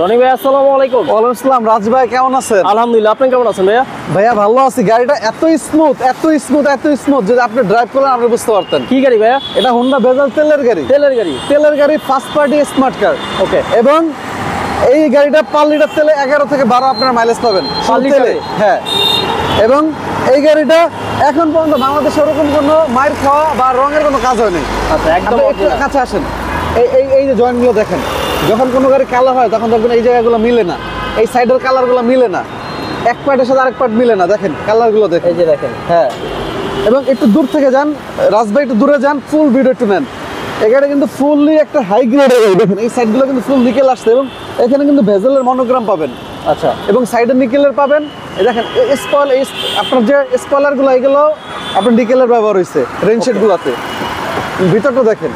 রনি ভাই আসসালামু আলাইকুম। ওয়ালাইকুম আসসালাম। রাজ ভাই কেমন আছেন? আলহামদুলিল্লাহ, আপনি কেমন আছেন ভাইয়া? ভাইয়া ভালো আছি। গাড়িটা এত স্মুথ যদি আপনি ড্রাইভ করেন আপনি বুঝতে পারতেন। কি গাড়ি ভাইয়া? এটা হোন্ডা বেজাল তেলের গাড়ি। তেলের গাড়ি ফার্স্ট পার্টি স্মার্ট কার। ওকে। এবং এই গাড়িটা 5 লিটার তেলে 11 থেকে 12 আপনার মাইলেজ পাবেন। 5 লিটারে? হ্যাঁ। এবং এই গাড়িটা এখন পর্যন্ত বাংলাদেশে ওরকম কোনো মাইর খাওয়া বা রঙের কোনো কাজ হয়নি। আচ্ছা, একদম আপনি একটু কাছে আসেন। এই যে জয়েন্টগুলো দেখেন, যখন কোনো গাড়ি কালার হয় তখন দেখবেন এই জায়গাগুলো মিলে না, এই সাইডের কালারগুলো মিলে না, এক পার্টের সাথে আরেক পার্ট মিলে না। দেখেন কালারগুলো দেখেন, এই যে দেখেন। হ্যাঁ। এবং একটু দূর থেকে যান, রাজভাই একটু দূরে যান, ফুল ভিডিও একটু নেন। এই গাড়ি কিন্তু ফুললি একটা হাই গ্রেডের গাড়ি। দেখেন এই সাইডগুলো কিন্তু ফুল নিকেল আসছে এবং এখানে কিন্তু ভেজেলের মনোগ্রাম পাবেন। আচ্ছা। এবং সাইডে নিকেলের পাবেন। এই দেখেন আপনার যে স্পয়লারগুলো এগুলো আপনার নিকেলের ব্যবহার হয়েছে রেনশেডগুলোতে। ভিতরটা দেখেন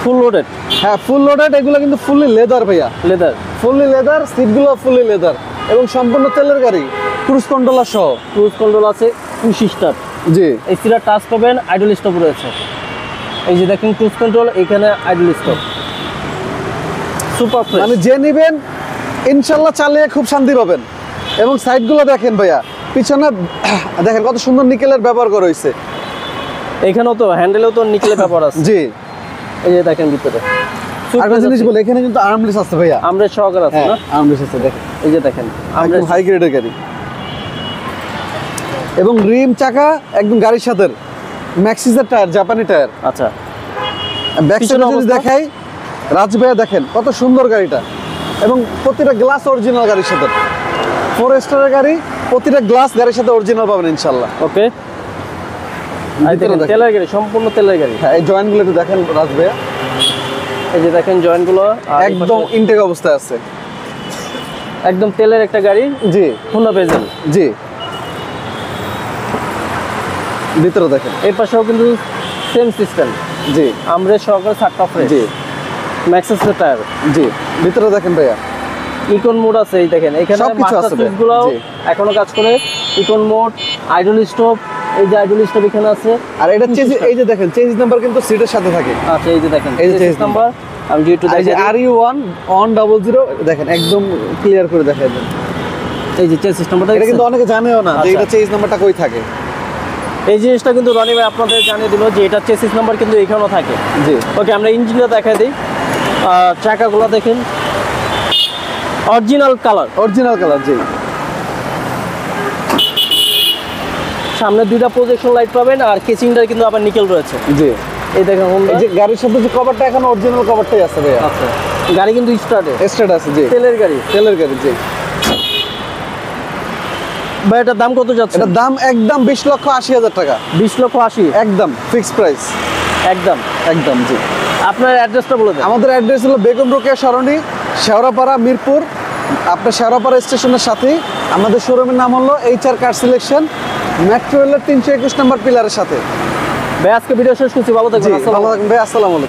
ফুল লোডেড। হ্যাঁ, ফুল লোডেড। এগুলো কিন্তু ফুললি লেদার ভাইয়া, লেদার। ফুললি লেদার, সিটগুলো ফুললি লেদার এবং সম্পূর্ণ তেলের গাড়ি, ক্রুজ কন্ট্রোলার সহ। ক্রুজ কন্ট্রোল আছে, পুশ স্টার্ট। জি। এসিটা টাচ পাবেন, আইডল স্টপ রয়েছে। এই যে দেখেন ক্রুজ কন্ট্রোল, এখানে আইডল স্টপ। Super fresh. মানে যে নেবেন ইনশাল্লাহ চালিয়ে খুব শান্তি পাবেন। এবং সাইডগুলো দেখেন ভাইয়া, পিছনে দেখেন কত সুন্দর নিকেলের ব্যবহার করা হয়েছে। এখানেও তো হ্যান্ডেলেও তো নিকেলের ব্যবহার আছে। জি। এই যে দেখেন ভিতরে আরেকটা জিনিস বলি, এখানে কিন্তু আর্মলেস আছে ভাইয়া। আমরা সহকার আছে না? আর্মলেস আছে দেখেন। এই যে দেখেন একদম হাই গ্রেডের গাড়ি। এবং রিম চাকা একদম গাড়ির সাথে ম্যাক্সিসের টায়ার, জাপানি টায়ার। আচ্ছা। ব্যাক সাইডে যদি দেখাই, রাজ ভাইয়া দেখেন কত সুন্দর গাড়িটা। এবং প্রতিটা গ্লাস অরিজিনাল গাড়ির সাথে। 4 স্টারের গাড়ি, প্রতিটা গ্লাস গাড়ির সাথে অরিজিনাল পাবেন ইনশাআল্লাহ। ওকে। তেলের গাড়ি, সম্পূর্ণ তেলের গাড়ি। হ্যাঁ, এই জয়েন্টগুলো একটু দেখেন রাজ ভাইয়া। এই যে দেখেন জয়েন্টগুলো একদম ইনটেক অবস্থায় আছে। একদম তেলের একটা গাড়ি। জি। হোন্ডা বেজেল। জি। ভিতরে দেখেন, এই পাশেও কিন্তু সেম সিস্টেম। জি। আমরা সহকারে সাতটা ফ্রেশ। জি। ম্যাক্সেস টায়ার। জি। ভিতরে দেখেন ভাইয়া, ইকন মোড আছে। এই দেখেন এখানে সবকিছু মাস্টার আছে ভাই। সুইচগুলো জি। এখনো কাজ করে। ইকন মোড, আইডল স্টপ। এই যে আইডল স্টপ এখানে আছে। আর এটা চেঞ্জ, এই যে দেখেন চেঞ্জ নাম্বার কিন্তু সিটের সাথে থাকে। আচ্ছা, এই যে দেখেন এই যে চেঞ্জ নাম্বার। আমি যে একটু এই যে দেখাই। RU100 দেখেন একদম ক্লিয়ার করে দেখাই দেন। এই যে চেঞ্জ নাম্বারটা এটা কিন্তু অনেকে জানেও না যে আচ্ছা। এটা চেঞ্জ নাম্বারটা কই থাকে। এই জিনিসটা কিন্তু রনি ভাই আপনাদের জানিয়ে দিল যে এটা চেসিস নাম্বার কিন্তু এখানেও থাকে। জি। ওকে, আমরা ইঞ্জিনটা দেখাই দিই। চাকাগুলো দেখেন অরিজিনাল কালার। Original colour. জি। সামনে দুইটা প্রজেকশন লাইট পাবেন আর কেসিংটা কিন্তু আবার নিকেল রয়েছে। জি। এই দেখেন হোন্ডা। এই যে গাড়ির সাথে যে কভারটা এখন অরিজিনাল কভারটাই আছে ভাইয়া। আচ্ছা, গাড়ি কিন্তু স্টার্টে স্টার্ট আছে। জি। তেলের গাড়ি। তেলের গাড়ি। জি। ভাই এটার দাম কত যাচ্ছে? এটার দাম একদম 20,80,000 টাকা। 20,80,000 একদম ফিক্সড প্রাইস। একদম। একদম। জি। আপনার অ্যাড্রেসটা বলে দেন। আমাদের অ্যাড্রেস হলো বেগম রোকেয়া সরণি, শেওড়াপাড়া, মিরপুর। আপনার শেওড়াপাড়া স্টেশনের সাথেই আমাদের শোরুমের নাম হলো HR কার সিলেকশন, মেট্রো রেলের 321 নম্বর পিলারের সাথে। ভাই আজকে ভিডিও শেষ করছি, ভালো থাকবেন। ভালো থাকবেন ভাই, আসসালামু আলাইকুম।